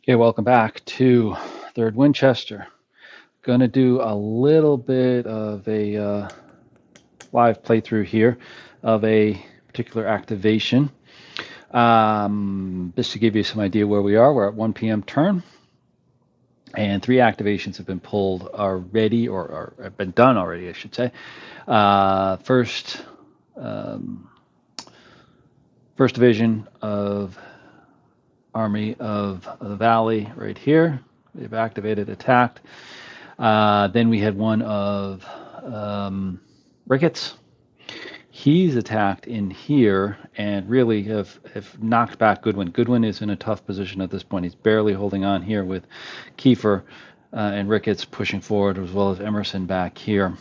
Okay, welcome back to 3rd Winchester. Going to do a little bit of a live playthrough here of a particular activation. Just to give you some idea where we are, we're at 1 p.m. turn, and 3 activations have been pulled already, or have been done already, I should say. First Division of Army of the Valley right here. They've activated, attacked. Then we had one of Ricketts. He's attacked in here and really have knocked back Goodwin. Goodwin is in a tough position at this point. He's barely holding on here with Kiefer and Ricketts pushing forward, as well as Emerson back here.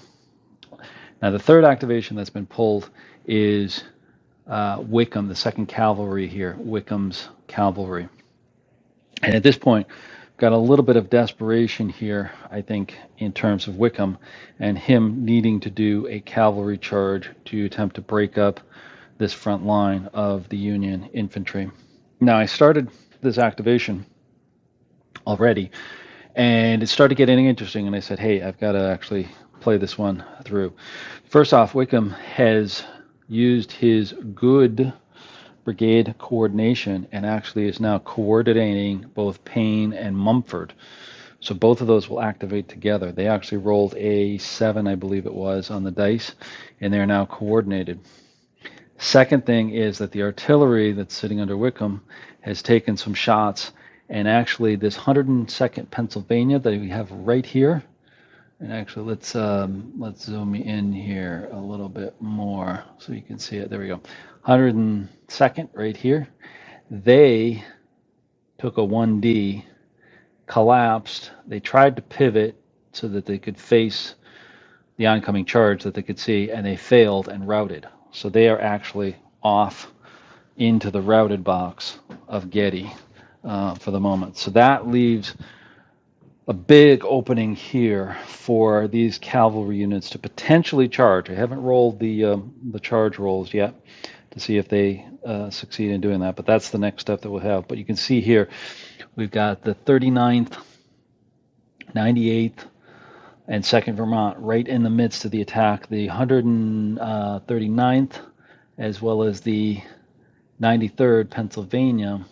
Now, the third activation that's been pulled is Wickham, the 2nd Cavalry here, Wickham's Cavalry. And at this point, got a little bit of desperation here, I think, in terms of Wickham and him needing to do a cavalry charge to attempt to break up this front line of the Union infantry. Now, I started this activation already, and it started getting interesting, and I said, hey, I've got to actually play this one through. First off, Wickham has used his good brigade coordination and actually is now coordinating both Payne and Mumford. So both of those will activate together. They actually rolled a 7, I believe it was, on the dice, and they're now coordinated. Second thing is that the artillery that's sitting under Wickham has taken some shots, and actually this 102nd Pennsylvania that we have right here, and actually let's zoom in here a little bit more so you can see it. There we go. 102nd right here. They took a 1D, collapsed. They tried to pivot so that they could face the oncoming charge that they could see, and they failed and routed. So they are actually off into the routed box of Getty for the moment. So that leaves a big opening here for these cavalry units to potentially charge. I haven't rolled the charge rolls yet to see if they succeed in doing that, but that's the next step that we'll have. But you can see here, we've got the 39th, 98th, and 2nd Vermont right in the midst of the attack. The 139th, as well as the 93rd Pennsylvania,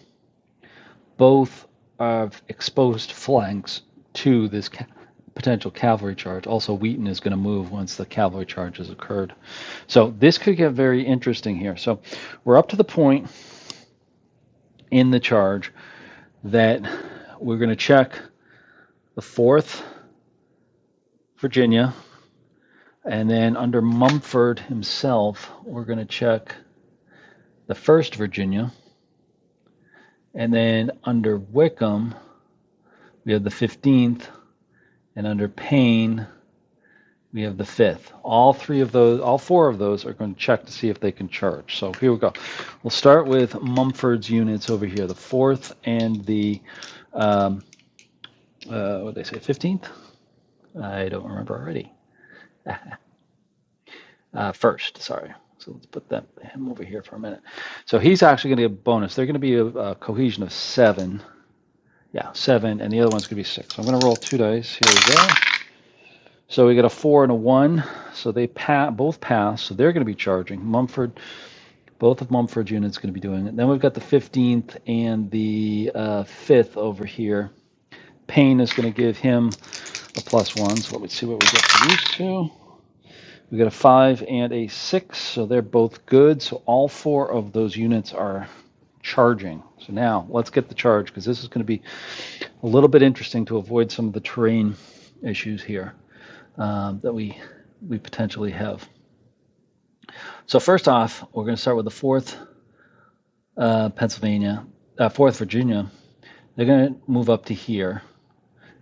both have exposed flanks to this potential cavalry charge. Also, Wheaton is going to move once the cavalry charge has occurred. So this could get very interesting here. So we're up to the point in the charge that we're going to check the 4th Virginia, and then under Mumford himself, we're going to check the 1st Virginia, and then under Wickham, we have the 15th, and under Payne, we have the 5th. All 4 of those are going to check to see if they can charge. So here we go. We'll start with Mumford's units over here, the 4th and the, what did they say, 15th? I don't remember already. 1st, sorry. So let's put him over here for a minute. So he's actually going to get a bonus. They're going to be a cohesion of 7. Yeah, 7, and the other one's going to be 6. So I'm going to roll 2 dice. Here we go. So we got a 4 and a 1. So they both pass. So they're going to be charging. Mumford, both of Mumford's units going to be doing it. Then we've got the 15th and the 5th over here. Payne is going to give him a +1. So let's see what we get for these two. We got a 5 and a 6. So they're both good. So all 4 of those units are charging. So now let's get the charge, because this is going to be a little bit interesting to avoid some of the terrain issues here that we potentially have. So first off, we're going to start with the 4th Fourth Virginia. They're going to move up to here.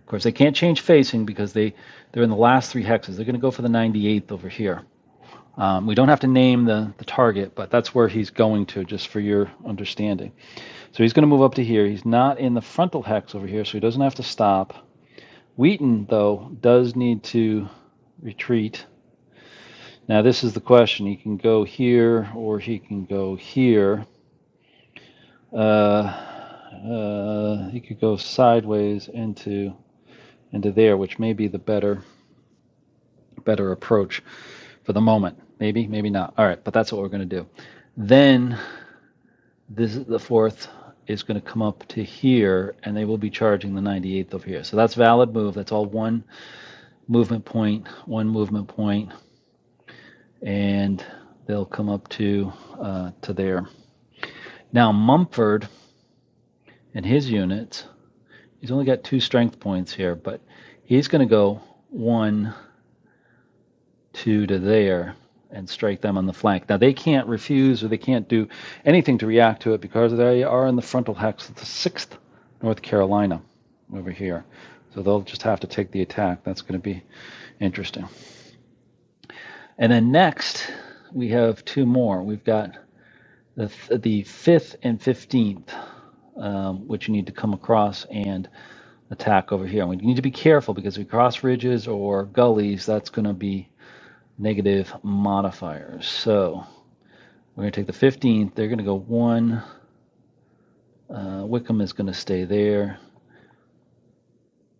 Of course, they can't change facing because they're in the last 3 hexes. They're going to go for the 98th over here. We don't have to name the target, but that's where he's going to, just for your understanding. So he's going to move up to here. He's not in the frontal hex over here, so he doesn't have to stop. Wheaton, though, does need to retreat. Now, this is the question. He can go here, or he can go here. he could go sideways into there, which may be the better approach for the moment. Maybe, maybe not. All right, but that's what we're going to do. Then this is the 4th is going to come up to here, and they will be charging the 98th over here. So that's valid move. That's all one movement point, and they'll come up to there. Now Mumford and his units, he's only got 2 strength points here, but he's going to go 1, 2 to there and strike them on the flank. Now they can't refuse or they can't do anything to react to it because they are in the frontal hex of the 6th North Carolina over here. So they'll just have to take the attack. That's going to be interesting. And then next we have 2 more. We've got the 5th and 15th, which you need to come across and attack over here. And we need to be careful because if we cross ridges or gullies, that's going to be negative modifiers. So we're going to take the 15th. They're going to go 1. Wickham is going to stay there.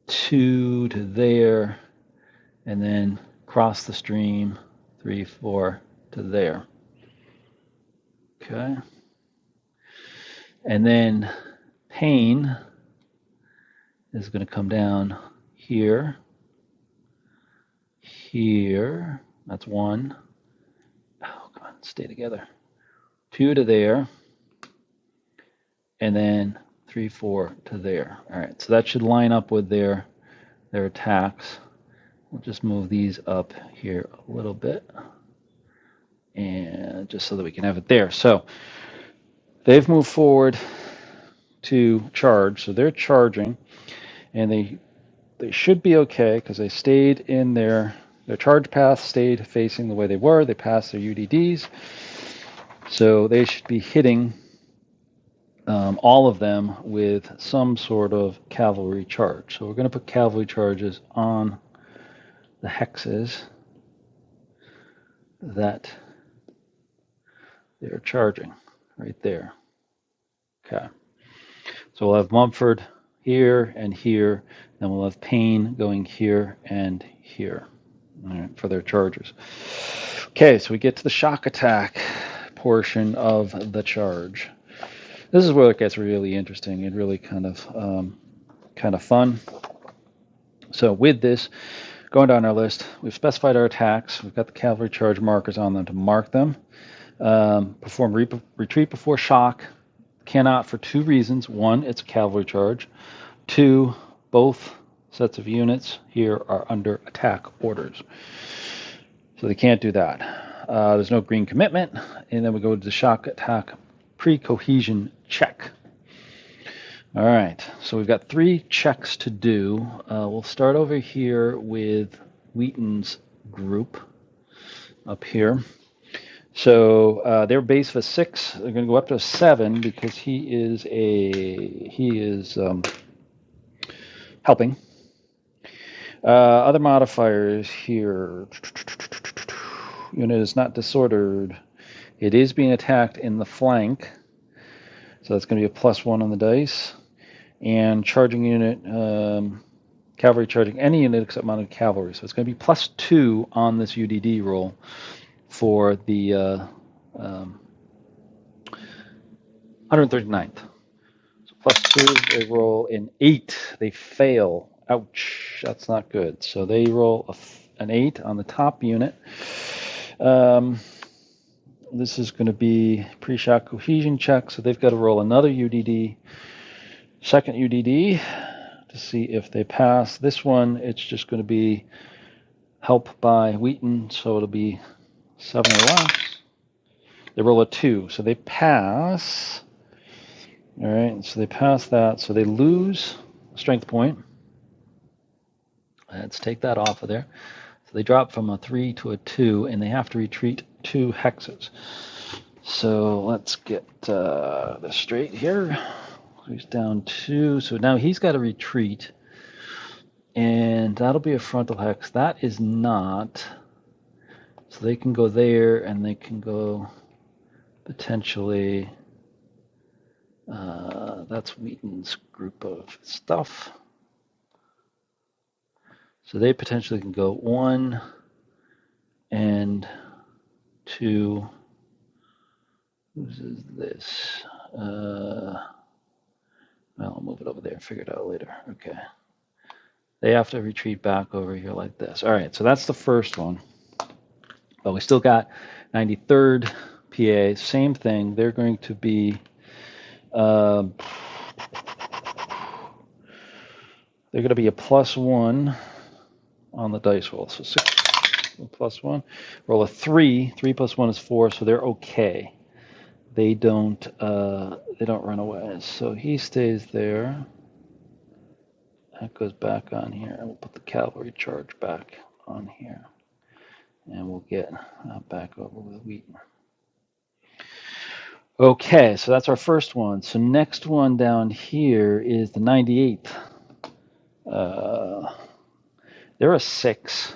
2 to there. And then cross the stream. 3, 4 to there. Okay. And then Payne is going to come down here. Here. That's 1. Oh, come on, stay together. 2 to there. And then 3, 4 to there. All right, so that should line up with their attacks. We'll just move these up here a little bit. And just so that we can have it there. So they've moved forward to charge. So they're charging. And they should be okay because they stayed in their charge path, stayed facing the way they were. They passed their UDDs. So they should be hitting all of them with some sort of cavalry charge. So we're going to put cavalry charges on the hexes that they're charging right there. Okay. So we'll have Mumford here and here. Then we'll have Payne going here and here. All right, for their charges. Okay, so we get to the shock attack portion of the charge. This is where it gets really interesting and really kind of fun. So with this, going down our list, we've specified our attacks. We've got the cavalry charge markers on them to mark them. Perform retreat before shock. Cannot for 2 reasons. 1, it's a cavalry charge. 2, both sets of units here are under attack orders. So they can't do that. There's no green commitment. And then we go to the shock attack pre-cohesion check. All right, so we've got 3 checks to do. We'll start over here with Wheaton's group up here. So their base of a 6. They're going to go up to a 7 because he is helping. Other modifiers here. Unit is not disordered. It is being attacked in the flank. So that's going to be a +1 on the dice. And charging unit, cavalry charging any unit except mounted cavalry. So it's going to be +2 on this UDD roll for the 139th. So +2, they roll an 8. They fail. Ouch, that's not good. So they roll an 8 on the top unit. This is going to be pre-shock cohesion check, so they've got to roll another UDD, second UDD, to see if they pass. This one, it's just going to be help by Wheaton, so it'll be 7 or less. They roll a 2, so they pass. All right, so they pass that, so they lose a strength point. Let's take that off of there. So they drop from a 3 to a 2, and they have to retreat 2 hexes. So let's get this straight here. He's down 2, so now he's got to retreat, and that'll be a frontal hex. That is not. So they can go there, and they can go potentially That's Wheaton's group of stuff. So they potentially can go 1 and 2. Whose is this? Well, I'll move it over there. Figure it out later. Okay. They have to retreat back over here like this. All right, so that's the first one. But we still got 93rd PA. Same thing. They're going to be... they're going to be a +1 on the dice roll. So 6 +1. Roll a 3. 3 + 1 is 4, so they're okay. They don't run away. So he stays there. That goes back on here. We'll put the cavalry charge back on here. And we'll get back over with Wheaton. Okay, so that's our first one. So next one down here is the 98th. They're a 6.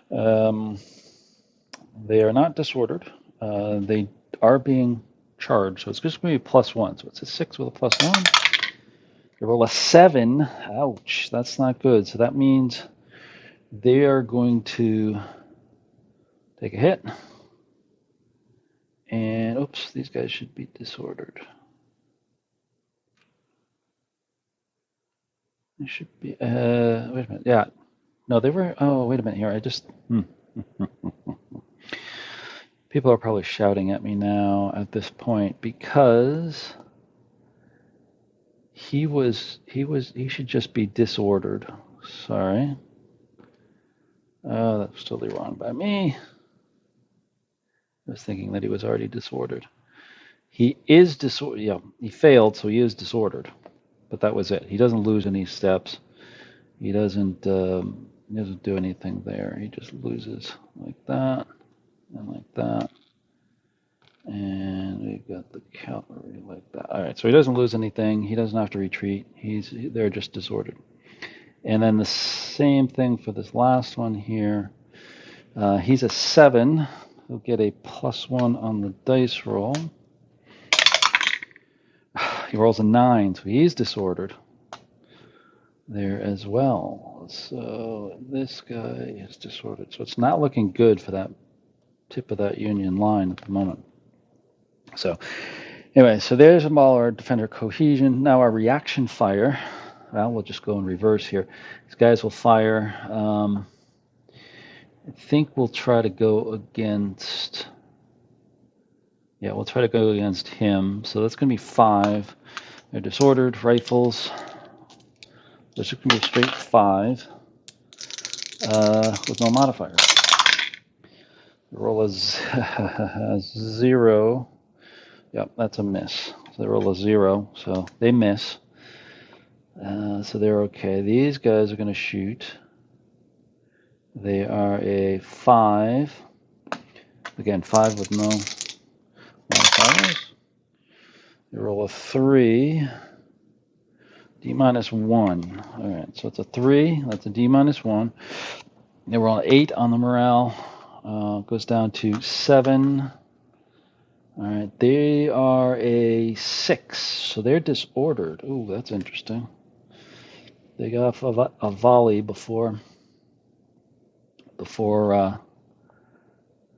They are not disordered. They are being charged, so it's just going to be +1. So it's a 6 with a +1. They roll a 7. Ouch, that's not good. So that means they are going to take a hit. And oops, these guys should be disordered. They should be. Wait a minute. Yeah, no, they were. Oh, wait a minute here. I just. People are probably shouting at me now at this point because he should just be disordered. Sorry. Oh, that's totally wrong by me. I was thinking that he was already disordered. He is disordered. Yeah, he failed, so he is disordered. But that was it. He doesn't lose any steps. He doesn't do anything there. He just loses like that and like that. And we've got the cavalry like that. All right, so he doesn't lose anything. He doesn't have to retreat. They're just disordered. And then the same thing for this last one here. He's a 7. He'll get a +1 on the dice roll. He rolls a 9, so he's disordered there as well. So this guy is disordered. So it's not looking good for that tip of that Union line at the moment. So anyway, so there's all our defender cohesion. Now our reaction fire. Well, we'll just go in reverse here. These guys will fire. I think we'll try to go against. Yeah, we'll try to go against him. So that's going to be 5. They're disordered rifles. This is going to be a straight 5 with no modifiers. The roll is 0. Yep, that's a miss. So they roll a 0, so they miss. So they're okay. These guys are going to shoot. They are a 5. Again, 5 with no modifiers. They roll a 3. D -1. All right, so it's a 3. That's a D -1. They roll an 8 on the morale. Goes down to 7. All right, they are a 6, so they're disordered. Ooh, that's interesting. They got off a volley before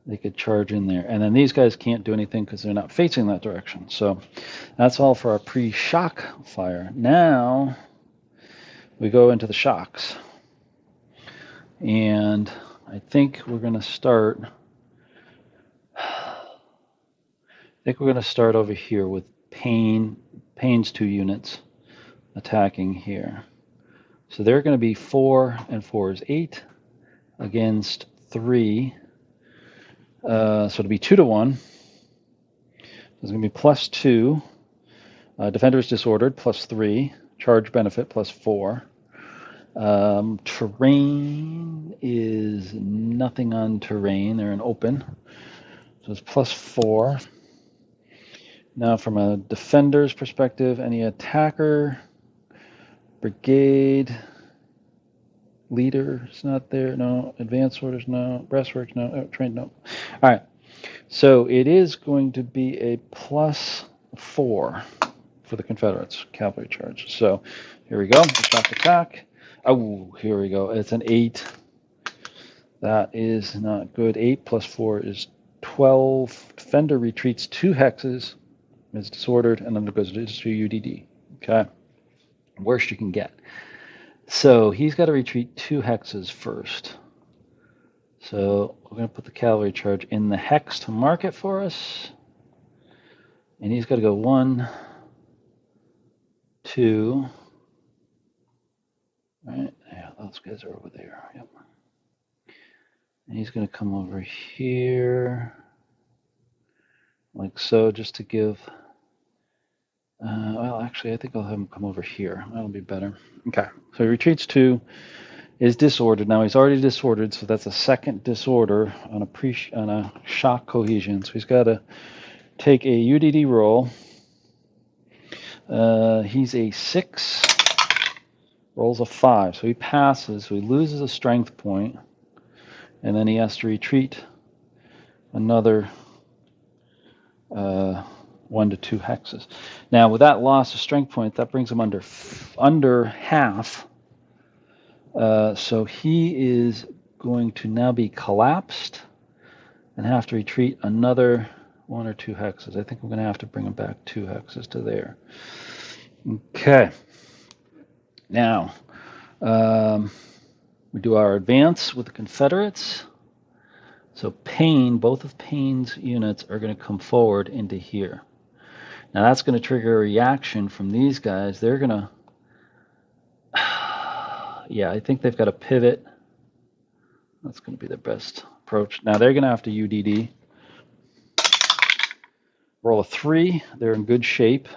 they could charge in there. And then these guys can't do anything because they're not facing that direction. So that's all for our pre-shock fire. Now we go into the shocks. And I think we're going to start... over here with Payne's 2 units attacking here. So they're going to be 4 and 4 is 8 against 3. So it'll be 2 to 1. It's going to be +2. Defender's disordered +3. Charge benefit +4. Terrain is nothing on terrain. They're in open. So it's +4. Now, from a defender's perspective, any attacker, brigade, leader is not there. No. Advanced orders, no. Breastworks, no. Oh, trained, no. All right. So it is going to be a +4 for the Confederates, cavalry charge. So here we go, the shock attack. Oh, here we go. It's an 8. That is not good. 8 plus 4 is 12. Defender retreats 2 hexes, is disordered, and then it goes to UDD. Okay, worst you can get. So he's got to retreat 2 hexes first. So we're going to put the cavalry charge in the hex to mark it for us. And he's got to go 1, 2. Right? Yeah, those guys are over there. Yep. And he's going to come over here, like so, just to give. Well, actually, I think I'll have him come over here. That'll be better. Okay. So he retreats 2, is disordered. Now he's already disordered, so that's a second disorder on a shock cohesion. So he's got to take a UDD roll. He's a 6, rolls a 5, so he passes. So he loses a strength point, and then he has to retreat another 1 to 2 hexes. Now, with that loss of strength point, that brings him under half. So he is going to now be collapsed and have to retreat another 1 or 2 hexes. I think we're going to have to bring him back 2 hexes to there. Okay. Now, we do our advance with the Confederates. So Payne, both of Payne's units are going to come forward into here. Now that's going to trigger a reaction from these guys. They're going to, yeah, I think they've got to pivot. That's going to be their best approach. Now they're going to have to UDD. Roll a 3. They're in good shape.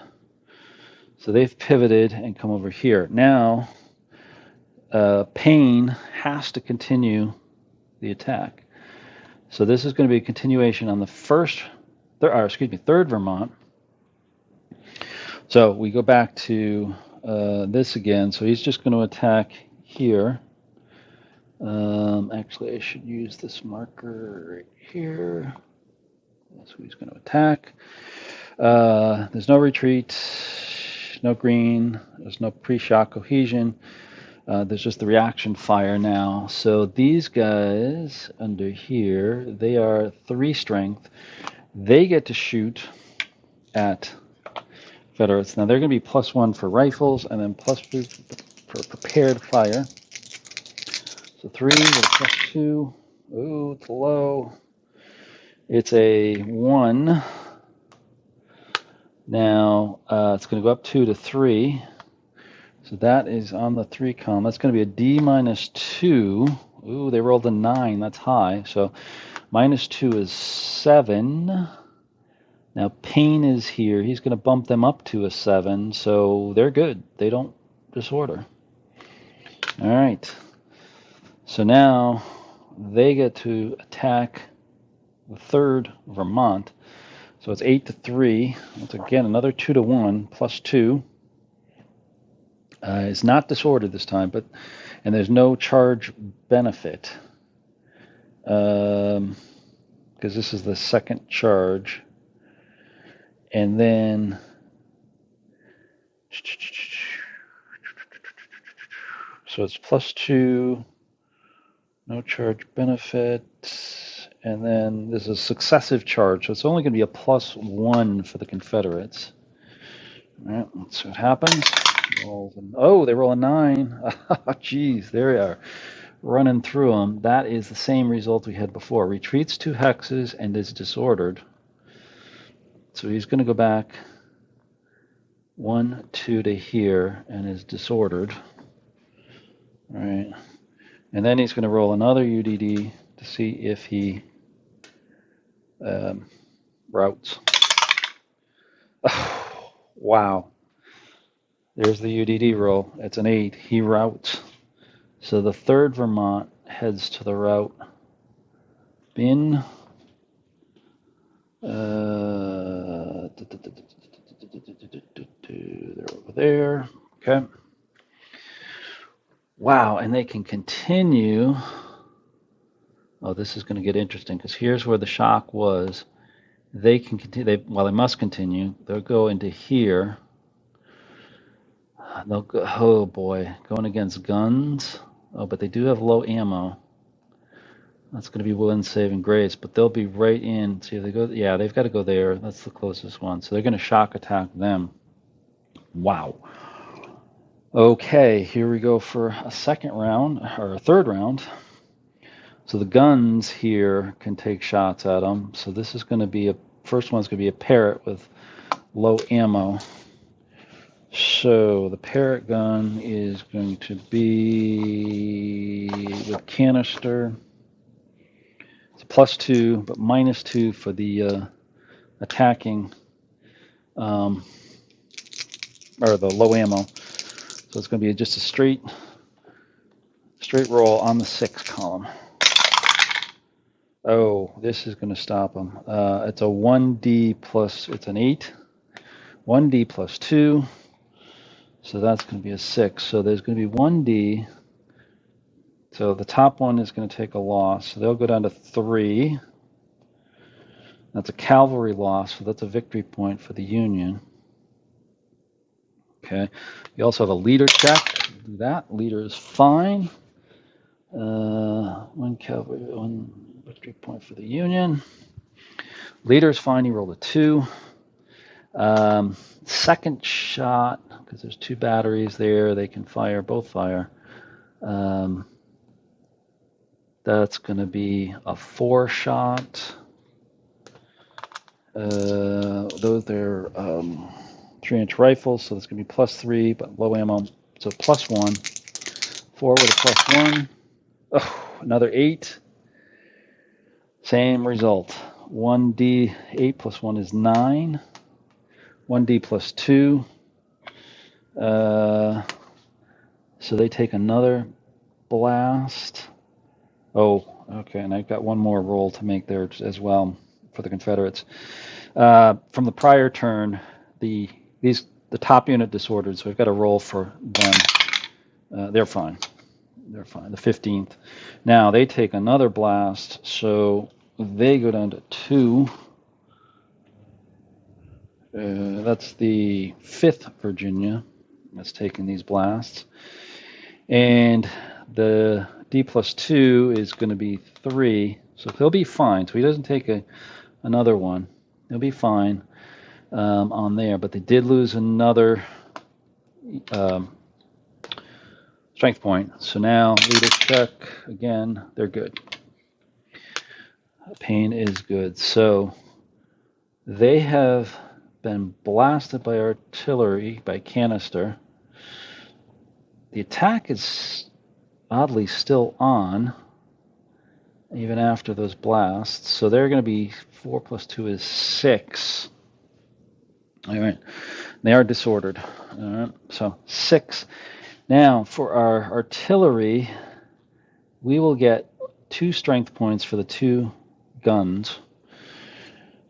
So they've pivoted and come over here. Now, Payne has to continue the attack. So this is going to be a continuation on the third Vermont. So we go back to this again. So he's just going to attack here. Actually, I should use this marker right here. That's who he's going to attack. There's no retreat, no green. There's no pre-shock cohesion. There's just the reaction fire now. So these guys under here, they are 3 strength. They get to shoot at Confederates. Now they're going to be +1 for rifles and then +2 for prepared fire. So 3 with a +2. Ooh, it's low. It's a 1. Now it's going to go up 2 to 3. So that is on the 3 column. That's going to be a D -2. Ooh, they rolled a 9. That's high. So -2 is 7. Now Payne is here. He's going to bump them up to a 7. So they're good. They don't disorder. All right. So now they get to attack the 3rd Vermont. So it's 8 to 3. That's again another 2 to 1 +2. It's not disordered this time, and there's no charge benefit because this is the second charge. And then so it's +2, no charge benefit, and then there's a successive charge. So it's only going to be a +1 for the Confederates. All right, let's see what happens. Oh, they roll a 9. Geez, there we are, running through them. That is the same result we had before. Retreats 2 hexes and is disordered. So he's going to go back 1, 2 to here and is disordered. All right, and then he's going to roll another UDD to see if he routes. Oh, wow. There's the UDD roll. It's an 8. He routes. So the 3rd Vermont heads to the route bin. They're over there. Okay. Wow, and they can continue. Oh, this is going to get interesting because here's where the shock was. They can continue. They must continue. They'll go into here. They'll go, oh boy, going against guns. Oh, but they do have low ammo. That's going to be wind saving grace, but they'll be right in. See if they go. Yeah, they've got to go there. That's the closest one. So they're going to shock attack them. Wow. Okay, here we go for a second round or a third round. So the guns here can take shots at them. So this is going to be first one's going to be a parrot with low ammo. So the parrot gun is going to be with canister. It's +2, but -2 for the attacking or the low ammo. So it's going to be just a straight roll on the 6 column. Oh, this is going to stop them. It's a 1D plus, it's an 8. 1D +2. So that's going to be a 6. So there's going to be 1D. So the top one is going to take a loss. So they'll go down to 3. That's a cavalry loss. So that's a victory point for the Union. Okay. You also have a leader check. Do that. Leader is fine. 1 cavalry, 1 victory point for the Union. Leader is fine. He rolled a 2. Second shot, because there's 2 batteries there, they can fire, both fire. That's going to be a 4 shot. Those they're 3-inch rifles, so that's going to be +3, but low ammo, so +1. 4 with a +1. Oh, another 8. Same result. 1D 8 + 1 is 9. 1D +2. So they take another blast. Oh, okay, and I've got one more roll to make there as well for the Confederates. From the prior turn, the top unit disordered, so we've got a roll for them. They're fine. They're fine. The 15th. Now they take another blast, so they go down to 2. That's the 5th Virginia that's taking these blasts. And the D +2 is going to be 3, so he'll be fine. So he doesn't take another one. He'll be fine on there. But they did lose another strength point. So now leader check again. They're good. Pain is good. So they have been blasted by artillery, by canister. The attack is oddly still on, even after those blasts. So they're going to be 4 + 2 is 6. All right. They are disordered. All right. So 6. Now for our artillery, we will get 2 strength points for the 2 guns.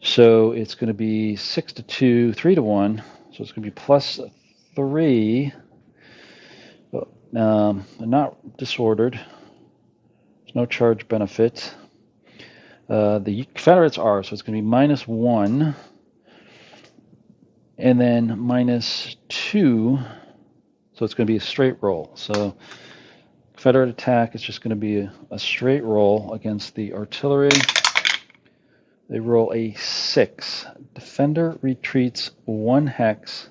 So it's going to be 6 to 2, 3 to 1. So it's going to be +3. They're not disordered. There's no charge benefit. The Confederates are, so it's going to be -1. And then -2. So it's going to be a straight roll. So Confederate attack is just going to be a straight roll against the artillery. They roll a 6. Defender retreats 1 hex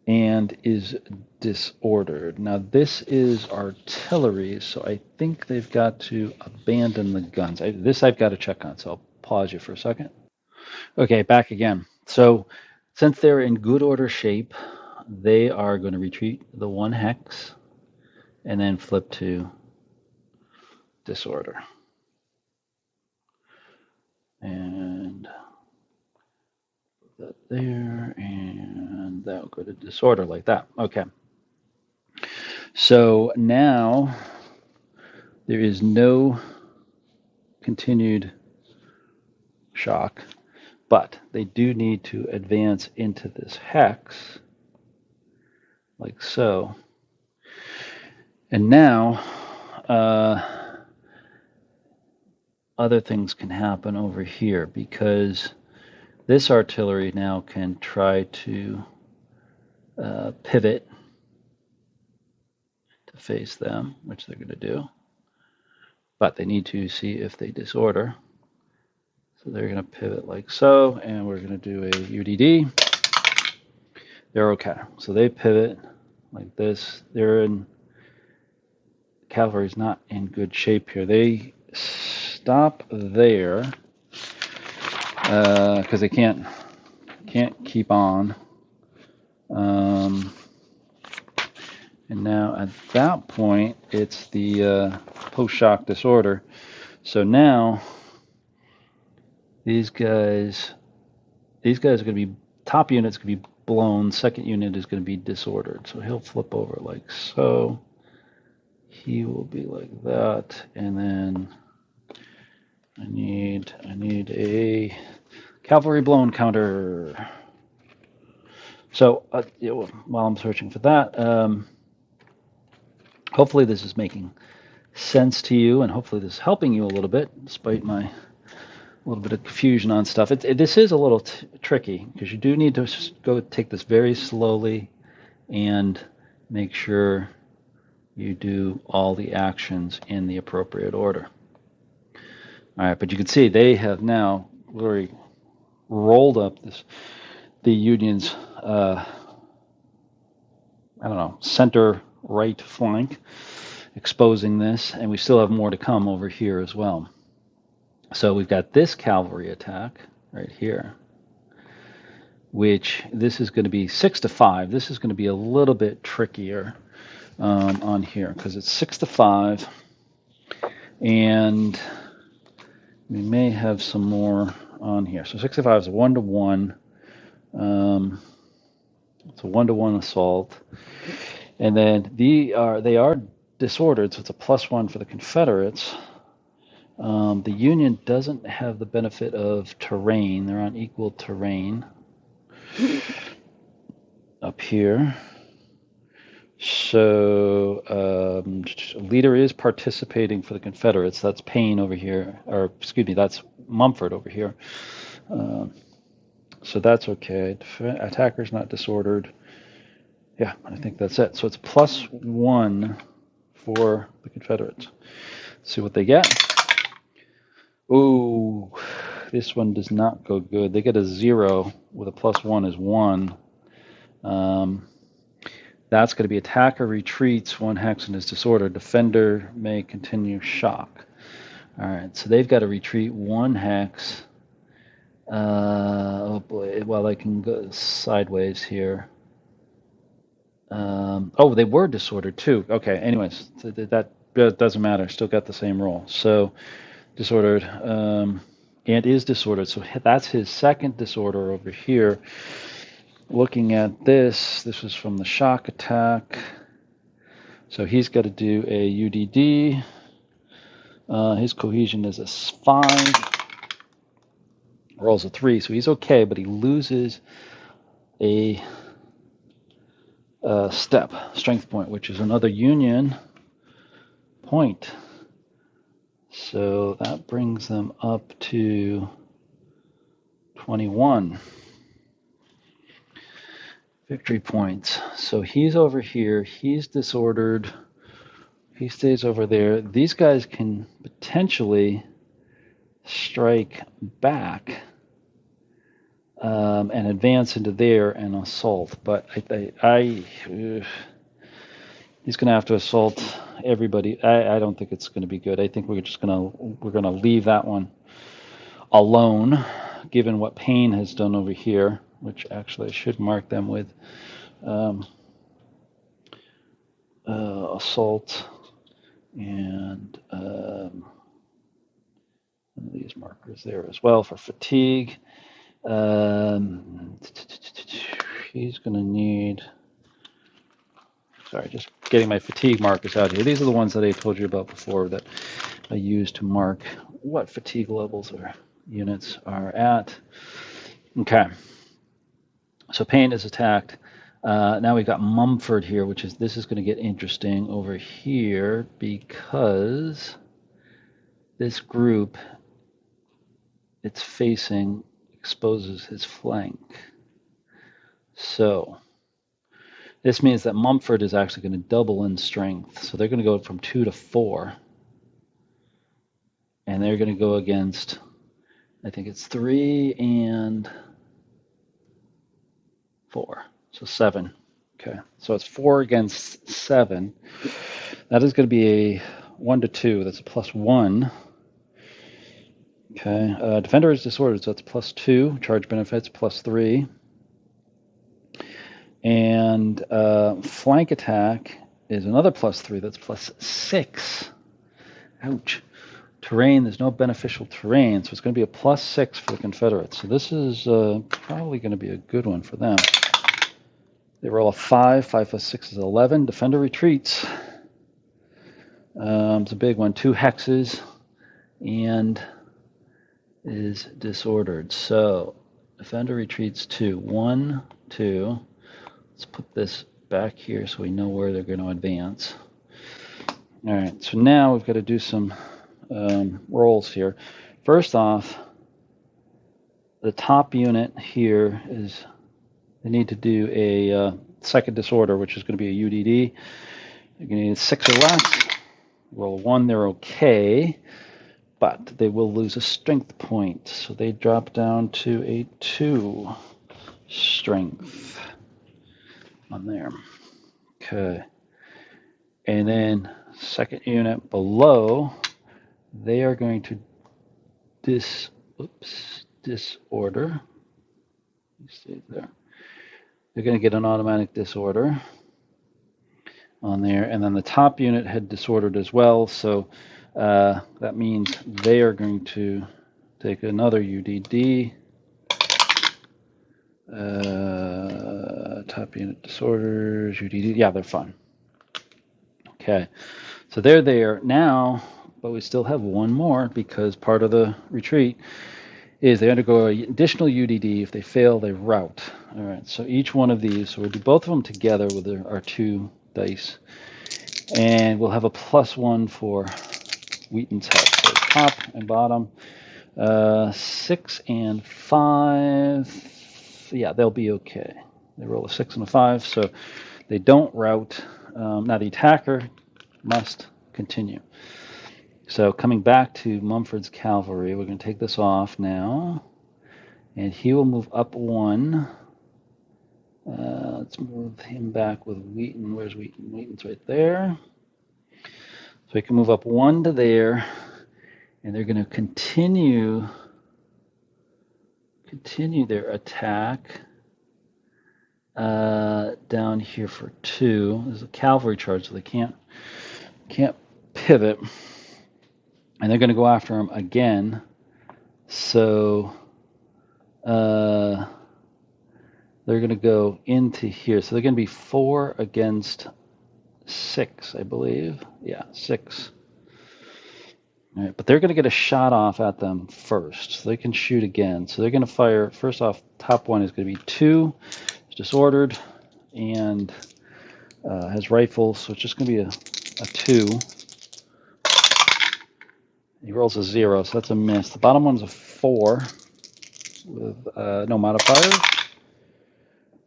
and is disordered. Now this is artillery, so I think they've got to abandon the guns. This I've got to check on, so I'll pause you for a second. Okay, back again. So since they're in good order shape, they are going to retreat the 1 hex and then flip to disorder. And that there, and that'll go to disorder like that. Okay. So now there is no continued shock, but they do need to advance into this hex, like so. And now other things can happen over here, because this artillery now can try to pivot face them, which they're going to do. But they need to see if they disorder. So they're going to pivot like so, and we're going to do a UDD. They're okay. So they pivot like this. They're in, cavalry's not in good shape here. They stop there because they can't keep on. And now at that point, it's the post-shock disorder. So now these guys are going to be, top unit's going to be blown, second unit is going to be disordered. So he'll flip over like so. He will be like that, and then I need a cavalry blown counter. So while I'm searching for that, hopefully this is making sense to you, and hopefully this is helping you a little bit, despite my little bit of confusion on stuff. This is a little tricky because you do need to go take this very slowly and make sure you do all the actions in the appropriate order. All right, but you can see they have now really rolled up the Union's center right flank, exposing this, and we still have more to come over here as well. So we've got this cavalry attack right here, which this is going to be 6 to 5. This is going to be a little bit trickier on here because it's 6 to 5, and we may have some more on here. So 6 to 5 is a 1-to-1. It's a 1-to-1 assault, and then they are disordered, so it's a +1 for the Confederates. The Union doesn't have the benefit of terrain. They're on equal terrain up here. So leader is participating for the Confederates. That's Payne over here, or excuse me, that's Mumford over here. So that's okay. Attacker's not disordered. Yeah, I think that's it. So it's +1 for the Confederates. Let's see what they get. Ooh, this one does not go good. They get a 0 with a +1 is 1. That's going to be attacker retreats 1 hex and is disordered. Defender may continue shock. All right, so they've got to retreat 1 hex. Oh boy, well, they can go sideways here. Oh, they were disordered too. Okay, anyways, that doesn't matter. Still got the same roll. So disordered, and is disordered. So that's his second disorder over here. Looking at this was from the shock attack. So he's got to do a UDD. His cohesion is a 5. Rolls a 3, so he's okay, but he loses a strength point, which is another Union point. So that brings them up to 21 victory points. So he's over here. He's disordered. He stays over there. These guys can potentially strike back and advance into there and assault. But he's going to have to assault everybody. I don't think it's going to be good. I think we're going to leave that one alone, given what Payne has done over here, which actually I should mark them with assault and these markers there as well for fatigue. He's going to need. Sorry, just getting my fatigue markers out here. These are the ones that I told you about before that I use to mark what fatigue levels or units are at. Okay. So Payne is attacked. Now we've got Mumford here, this is going to get interesting over here because this group it's facing exposes his flank. So This means that Mumford is actually going to double in strength. So they're going to go from 2 to 4. And they're going to go against, I think it's 3 and 4. So 7. Okay. So it's 4 against 7. That is going to be a 1 to 2. That's a +1. Okay. Defender is disordered, so that's +2. Charge benefits +3. And flank attack is another +3. That's +6. Ouch. Terrain, there's no beneficial terrain, so it's going to be a +6 for the Confederates. So this is probably going to be a good one for them. They roll a 5. 5 plus 6 is 11. Defender retreats. It's a big one. 2 hexes and is disordered. So defender retreats 2. 1, 2. Let's put this back here so we know where they're going to advance. All right, so now we've got to do some rolls here. First off, the top unit here is they need to do a second disorder, which is going to be a UDD. You're going to need 6 or less. Roll 1, they're okay, but they will lose a strength point, so they drop down to a 2 strength on there. Okay, and then second unit below, they are going to disorder. Stay there. They're going to get an automatic disorder on there, and then the top unit had disordered as well, so that means they are going to take another UDD. Top unit disorders, UDD. Yeah, they're fine. Okay, so they're there now, but we still have one more because part of the retreat is they undergo an additional UDD. If they fail, they rout. All right, so each one of these, so we'll do both of them together with our 2 dice. And we'll have a +1 for Wheaton's health. So top and bottom. 6 and 5. Yeah, they'll be okay. They roll a 6 and a 5, so they don't rout. Now the attacker must continue. So coming back to Mumford's cavalry, we're going to take this off now. And he will move up 1. Let's move him back with Wheaton. Where's Wheaton? Wheaton's right there. So he can move up 1 to there. And they're going to continue their attack down here for 2. There's a cavalry charge, so they can't pivot. And they're going to go after him again. So they're going to go into here. So they're going to be 4 against 6, I believe. Yeah, 6. All right, but they're going to get a shot off at them first. So they can shoot again. So they're going to fire. First off, top one is going to be 2. It's disordered and has rifles. So it's just going to be a 2. He rolls a 0, so that's a miss. The bottom one's a 4 with no modifiers.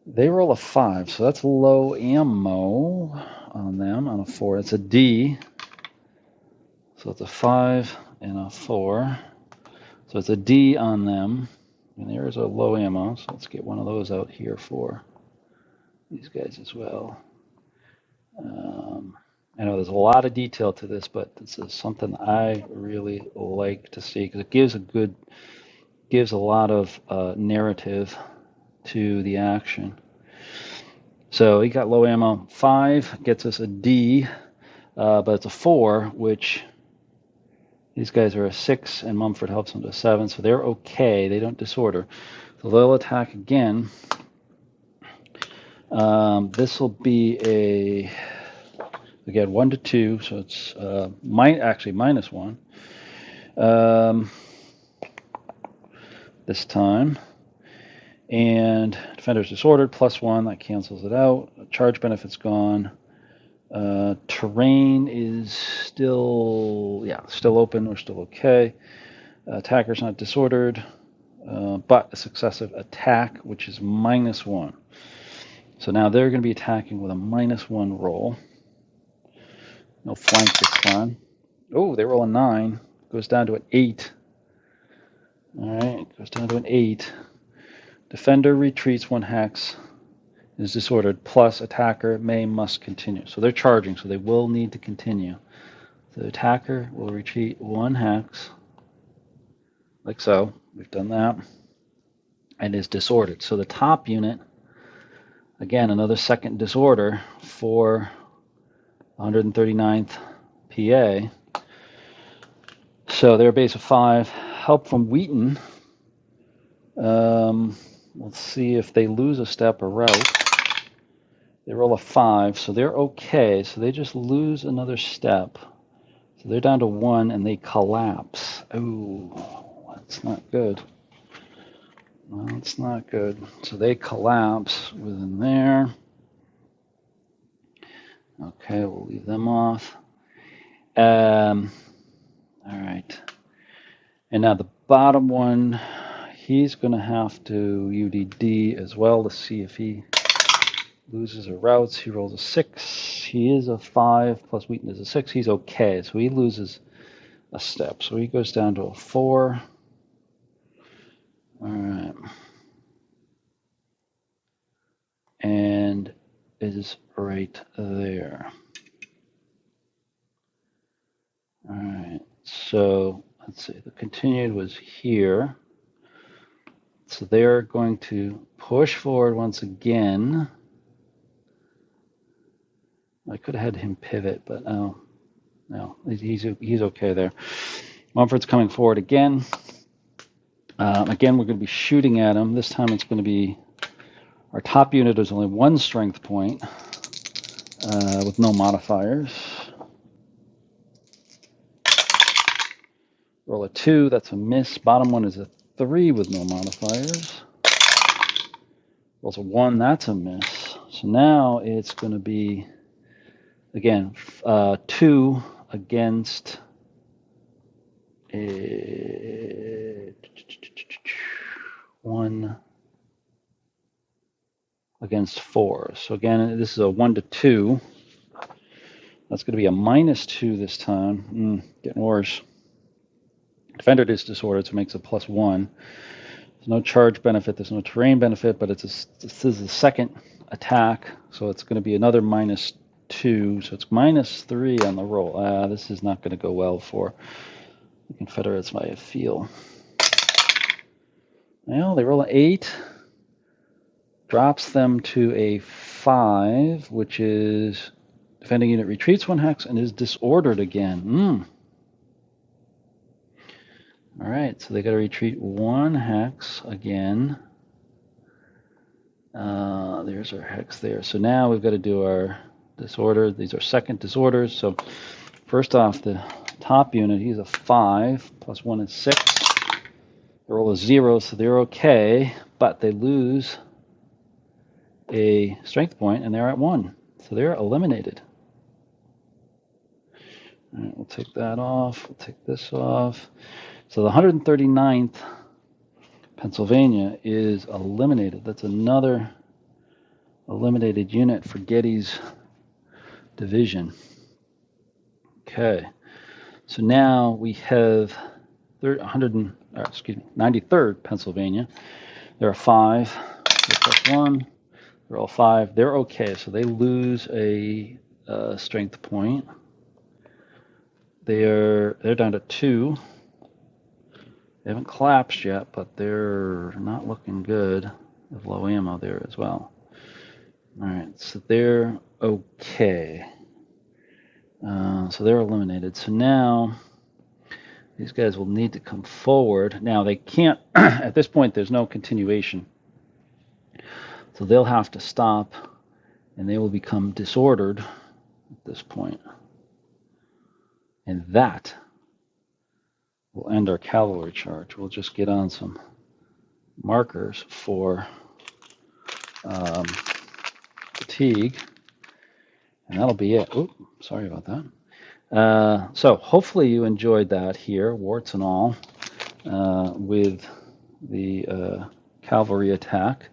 They roll a 5, so that's low ammo on them on a 4. It's a D. So it's a 5 and a 4. So it's a D on them. And there's a low ammo, so let's get one of those out here for these guys as well. I know there's a lot of detail to this, but this is something I really like to see because it gives a lot of narrative to the action. So he got low ammo. 5 gets us a D, but it's a 4, which these guys are a 6, and Mumford helps them to a 7, so they're okay. They don't disorder. So they'll attack again. This will be again 1 to 2, so it's actually -1 this time. And defender's disordered, +1, that cancels it out. Charge benefit's gone. Terrain is still open. We're still okay. Attacker's not disordered, but a successive attack, which is -1. So now they're going to be attacking with a -1 roll. No flank this time. Oh, they roll a 9. Goes down to an 8. All right, goes down to an 8. Defender retreats 1 hex. Is disordered. Plus attacker must continue. So they're charging, so they will need to continue. So the attacker will retreat 1 hex. Like so. We've done that. And is disordered. So the top unit, again, another second disorder for 139th PA. So they're a base of 5. Help from Wheaton. Let's see if they lose a step or route. They roll a 5, so they're okay. So they just lose another step. So they're down to 1, and they collapse. Oh, that's not good. Well, it's not good. So they collapse within there. Okay, we'll leave them off. All right. And now the bottom one, he's going to have to UDD as well to see if he loses or routes. He rolls a 6. He is a 5 plus Wheaton is a 6. He's okay. So he loses a step. So he goes down to a 4. All right. And is right there. All right. So let's see. The continued was here. So they're going to push forward once again. I could have had him pivot, but no, he's okay there. Mumford's coming forward again. Again, we're going to be shooting at him. This time it's going to be our top unit is only 1 strength point with no modifiers. Roll a 2, that's a miss. Bottom one is a 3 with no modifiers. Rolls a 1, that's a miss. So now it's going to be, again, 2 against 1 against 4. So again, this is a 1 to 2. That's going to be a -2 this time. Getting worse. Defender is disordered, so it makes a +1. There's no charge benefit, there's no terrain benefit, but this is the second attack, so it's going to be another -2, so it's -3 on the roll. This is not going to go well for the Confederates, I feel. Well, they roll an 8, drops them to a 5, which is defending unit retreats 1 hex and is disordered again. All right, so they got to retreat 1 hex again. There's our hex there. So now we've got to do our disorder. These are second disorders. So first off, the top unit, he's a 5, plus 1 is 6. They roll a 0, so they're okay, but they lose a strength point, and they're at 1. So they're eliminated. All right, we'll take that off. We'll take this off. So the 139th Pennsylvania is eliminated. That's another eliminated unit for Getty's division. Okay. So now we have 93rd Pennsylvania. There are 5. Plus 1. They're all 5. They're okay. So they lose a strength point. They're down to 2. They haven't collapsed yet, but they're not looking good. They have low ammo there as well. All right, so they're okay. So they're eliminated. So now these guys will need to come forward. Now they can't, at this point, there's no continuation. So they'll have to stop, and they will become disordered at this point. And that will end our cavalry charge. We'll just get on some markers for fatigue, and that'll be it. Oops, sorry about that. So hopefully you enjoyed that here, warts and all, with the cavalry attack.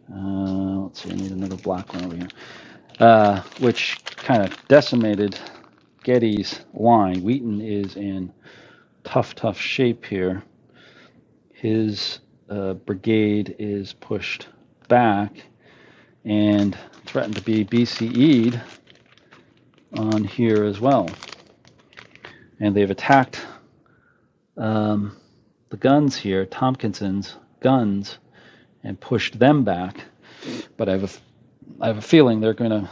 Let's see, I need another black one over here, which kind of decimated Getty's line. Wheaton is in tough shape here. His brigade is pushed back and threatened to be BCE'd on here as well. And they've attacked the guns here, Tompkinson's guns, and pushed them back. But I have a feeling they're going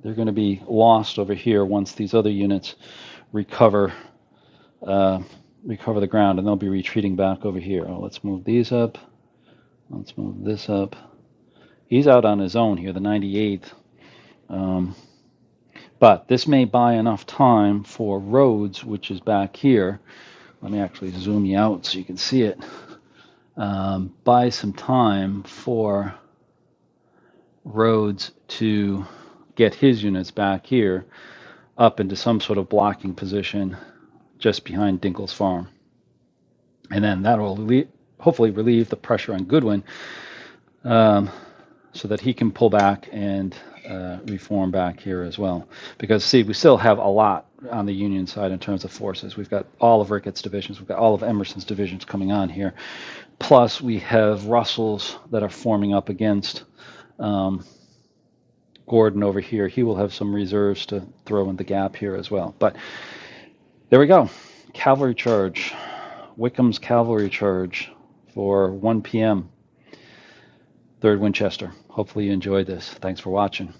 to be lost over here once these other units recover the ground, and they'll be retreating back over here. Oh, let's move these up. Let's move this up. He's out on his own here, the 98th. But this may buy enough time for Rhodes, which is back here. Let me actually zoom you out so you can see it. Buy some time for Rhodes to get his units back here up into some sort of blocking position just behind Dinkle's farm. And then that will hopefully relieve the pressure on Goodwin so that he can pull back and reform back here as well. Because, see, we still have a lot on the Union side in terms of forces. We've got all of Ricketts' divisions. We've got all of Emerson's divisions coming on here. Plus, we have Russell's that are forming up against Gordon over here. He will have some reserves to throw in the gap here as well. But there we go. Cavalry charge. Wickham's cavalry charge for 1 p.m. 3rd Winchester. Hopefully you enjoyed this. Thanks for watching.